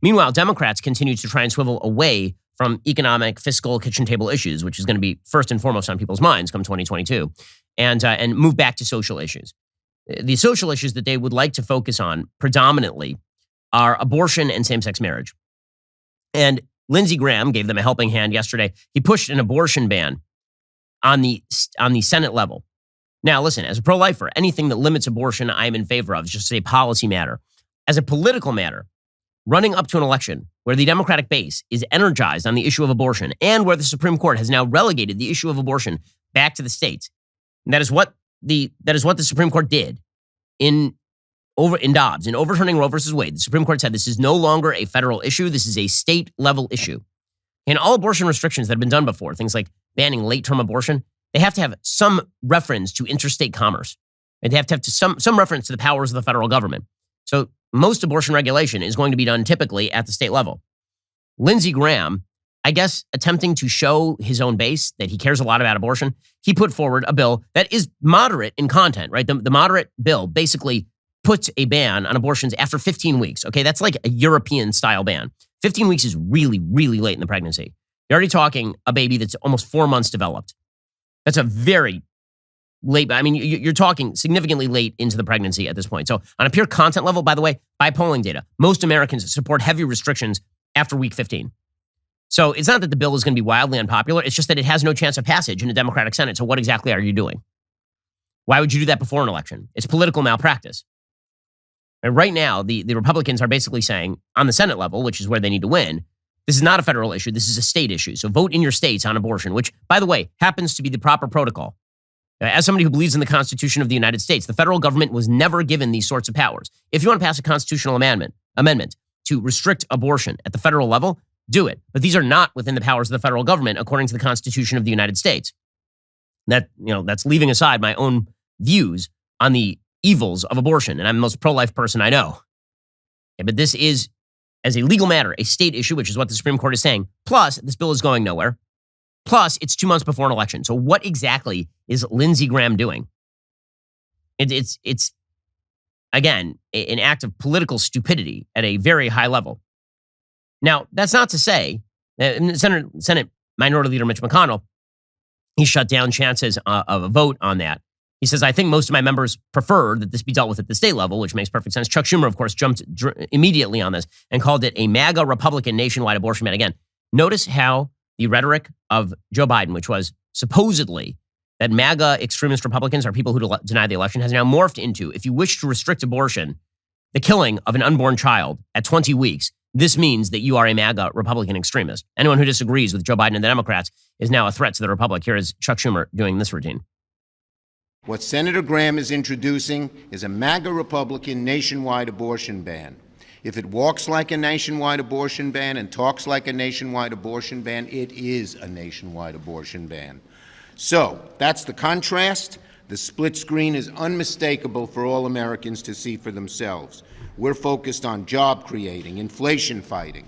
Meanwhile, Democrats continue to try and swivel away from economic, fiscal, kitchen table issues, which is going to be first and foremost on people's minds come 2022, and move back to social issues. The social issues that they would like to focus on predominantly are abortion and same-sex marriage. And Lindsey Graham gave them a helping hand yesterday. He pushed an abortion ban on the Senate level. Now, listen, as a pro-lifer, anything that limits abortion, I am in favor of. It's just a policy matter. As a political matter, running up to an election where the Democratic base is energized on the issue of abortion and where the Supreme Court has now relegated the issue of abortion back to the states, and that is what the Supreme Court did in Dobbs, in overturning Roe versus Wade. The Supreme Court said this is no longer a federal issue. This is a state-level issue. And all abortion restrictions that have been done before, things like banning late-term abortion, they have to have some reference to interstate commerce. And they have to have some reference to the powers of the federal government. So most abortion regulation is going to be done typically at the state level. Lindsey Graham, I guess, attempting to show his own base that he cares a lot about abortion, he put forward a bill that is moderate in content, right? The moderate bill basically puts a ban on abortions after 15 weeks. Okay, that's like a European-style ban. 15 weeks is really, really late in the pregnancy. You're already talking a baby that's almost 4 months developed. That's a very late, I mean, you're talking significantly late into the pregnancy at this point. So on a pure content level, by the way, by polling data, most Americans support heavy restrictions after week 15. So it's not that the bill is going to be wildly unpopular. It's just that it has no chance of passage in the Democratic Senate. So what exactly are you doing? Why would you do that before an election? It's political malpractice. And right now, the Republicans are basically saying on the Senate level, which is where they need to win, this is not a federal issue. This is a state issue. So vote in your states on abortion, which, by the way, happens to be the proper protocol. As somebody who believes in the Constitution of the United States, the federal government was never given these sorts of powers. If you want to pass a constitutional amendment to restrict abortion at the federal level, do it. But these are not within the powers of the federal government, according to the Constitution of the United States. That's leaving aside my own views on the evils of abortion, and I'm the most pro-life person I know. Okay, but this is, as a legal matter, a state issue, which is what the Supreme Court is saying. Plus, this bill is going nowhere. Plus, it's 2 months before an election. So what exactly is Lindsey Graham doing? It's again, an act of political stupidity at a very high level. Now, that's not to say that Senate Minority Leader Mitch McConnell, he shut down chances of a vote on that. He says, I think most of my members prefer that this be dealt with at the state level, which makes perfect sense. Chuck Schumer, of course, jumped immediately on this and called it a MAGA Republican nationwide abortion ban. Again, notice how the rhetoric of Joe Biden, which was supposedly that MAGA extremist Republicans are people who deny the election, has now morphed into, if you wish to restrict abortion, the killing of an unborn child at 20 weeks, this means that you are a MAGA Republican extremist. Anyone who disagrees with Joe Biden and the Democrats is now a threat to the Republic. Here is Chuck Schumer doing this routine. What Senator Graham is introducing is a MAGA Republican nationwide abortion ban. If it walks like a nationwide abortion ban and talks like a nationwide abortion ban, it is a nationwide abortion ban. So that's the contrast. The split screen is unmistakable for all Americans to see for themselves. We're focused on job creating, inflation fighting.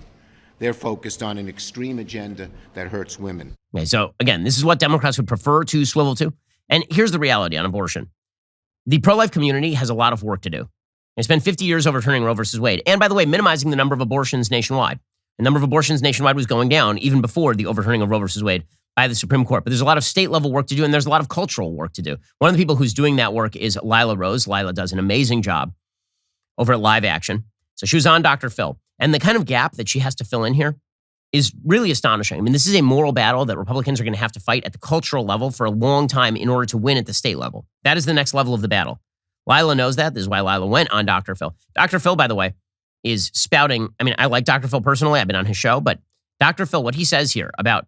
They're focused on an extreme agenda that hurts women. Okay, so again, this is what Democrats would prefer to swivel to. And here's the reality on abortion. The pro-life community has a lot of work to do. They spent 50 years overturning Roe versus Wade. And by the way, minimizing the number of abortions nationwide. The number of abortions nationwide was going down even before the overturning of Roe versus Wade by the Supreme Court. But there's a lot of state-level work to do, and there's a lot of cultural work to do. One of the people who's doing that work is Lila Rose. Lila does an amazing job over at Live Action. So she was on Dr. Phil. And the kind of gap that she has to fill in here is really astonishing. I mean, this is a moral battle that Republicans are going to have to fight at the cultural level for a long time in order to win at the state level. That is the next level of the battle. Lila knows that. This is why Lila went on Dr. Phil. Dr. Phil, by the way, is spouting. I mean, I like Dr. Phil personally. I've been on his show. But Dr. Phil, what he says here about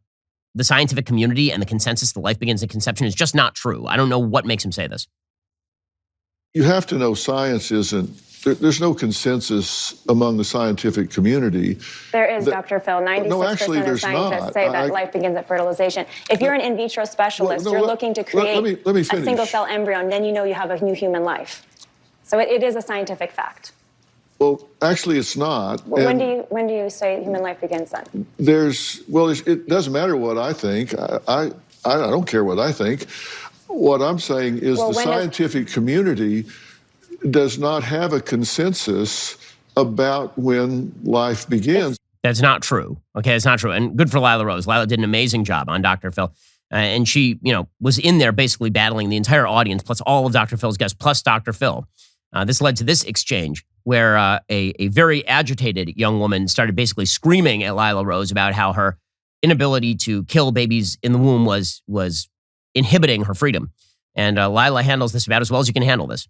the scientific community and the consensus that life begins at conception is just not true. I don't know what makes him say this. You have to know science isn't, there's no consensus among the scientific community. There is, Dr. Phil. 96% of scientists say that life begins at fertilization. If you're an in vitro specialist, you're looking to create a single-cell embryo, and then you know you have a new human life. So it is a scientific fact. Well, actually, it's not. When do you say human life begins then? It doesn't matter what I think. I don't care what I think. What I'm saying is the scientific community does not have a consensus about when life begins. That's not true. Okay, it's not true. And good for Lila Rose. Lila did an amazing job on Dr. Phil. And she, was in there basically battling the entire audience, plus all of Dr. Phil's guests, plus Dr. Phil. This led to this exchange where a very agitated young woman started basically screaming at Lila Rose about how her inability to kill babies in the womb was inhibiting her freedom. And Lila handles this about as well as you can handle this.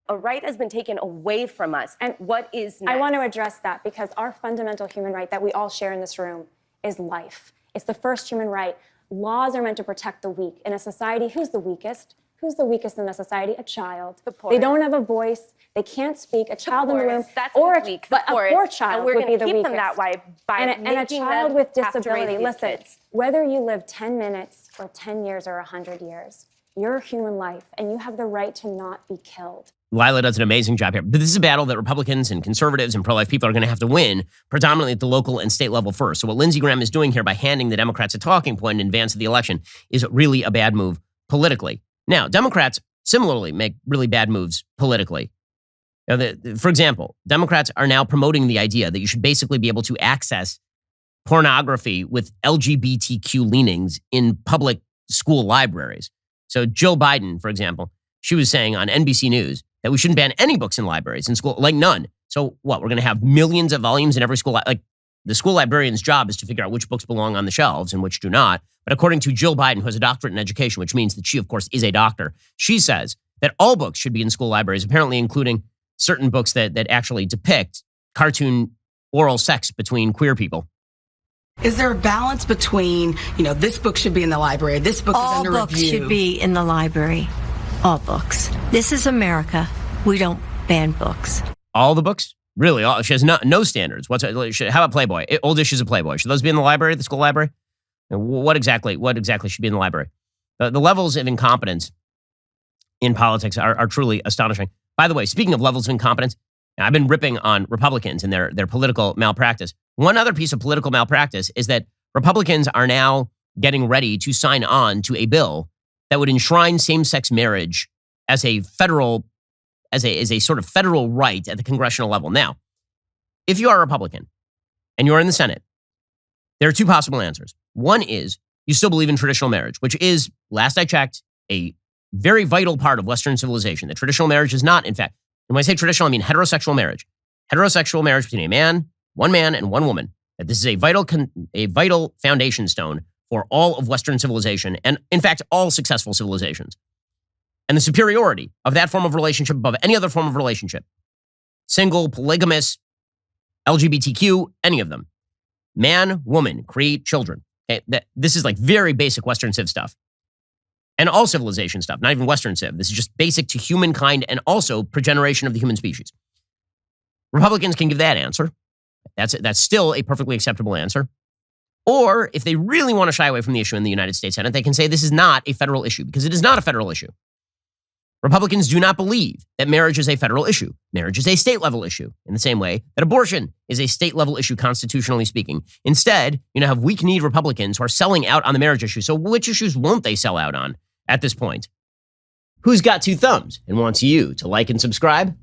A right has been taken away from us. And what is next? I want to address that because our fundamental human right that we all share in this room is life. It's the first human right. Laws are meant to protect the weak. In a society, who's the weakest? Who's the weakest in the society? A child. The poorest. They don't have a voice. They can't speak. A child in the womb. That's or a, weak. but a poor child would be the weakest. We're going to keep them that way by and a child with disability. Listen, whether you live 10 minutes or 10 years or 100 years, you're a human life, and you have the right to not be killed. Lila does an amazing job here. But this is a battle that Republicans and conservatives and pro-life people are going to have to win, predominantly at the local and state level first. So what Lindsey Graham is doing here by handing the Democrats a talking point in advance of the election is really a bad move politically. Now, Democrats similarly make really bad moves politically. For example, Democrats are now promoting the idea that you should basically be able to access pornography with LGBTQ leanings in public school libraries. So Joe Biden, for example, she was saying on NBC News that we shouldn't ban any books in libraries in school, like none. So what, we're going to have millions of volumes in every school? Like the school librarian's job is to figure out which books belong on the shelves and which do not. But according to Jill Biden, who has a doctorate in education, which means that she, of course, is a doctor, she says that all books should be in school libraries, apparently including certain books that actually depict cartoon oral sex between queer people. Is there a balance between, this book should be in the library, this book is under review? All books should be in the library. All books. This is America. We don't ban books. All the books? Really? She has no standards. How about Playboy? Old issues of Playboy. Should those be in the library, the school library? What exactly should be in the library? The levels of incompetence in politics are truly astonishing. By the way, speaking of levels of incompetence, I've been ripping on Republicans and their political malpractice. One other piece of political malpractice is that Republicans are now getting ready to sign on to a bill that would enshrine same-sex marriage as a sort of federal right at the congressional level. Now, if you are a Republican and you're in the Senate, there are two possible answers. One is you still believe in traditional marriage, which is, last I checked, a very vital part of Western civilization. That traditional marriage is not, in fact, and when I say traditional, I mean heterosexual marriage. Heterosexual marriage between one man and one woman. That this is a vital foundation stone for all of Western civilization and, in fact, all successful civilizations. And the superiority of that form of relationship above any other form of relationship, single, polygamous, LGBTQ, any of them. Man, woman, create children. Okay? This is like very basic Western civ stuff. And all civilization stuff, not even Western civ. This is just basic to humankind and also progeneration of the human species. Republicans can give that answer. That's still a perfectly acceptable answer. Or if they really want to shy away from the issue in the United States Senate, they can say this is not a federal issue because it is not a federal issue. Republicans do not believe that marriage is a federal issue. Marriage is a state level issue in the same way that abortion is a state level issue, constitutionally speaking. Instead, have weak-kneed Republicans who are selling out on the marriage issue. So which issues won't they sell out on at this point? Who's got two thumbs and wants you to like and subscribe?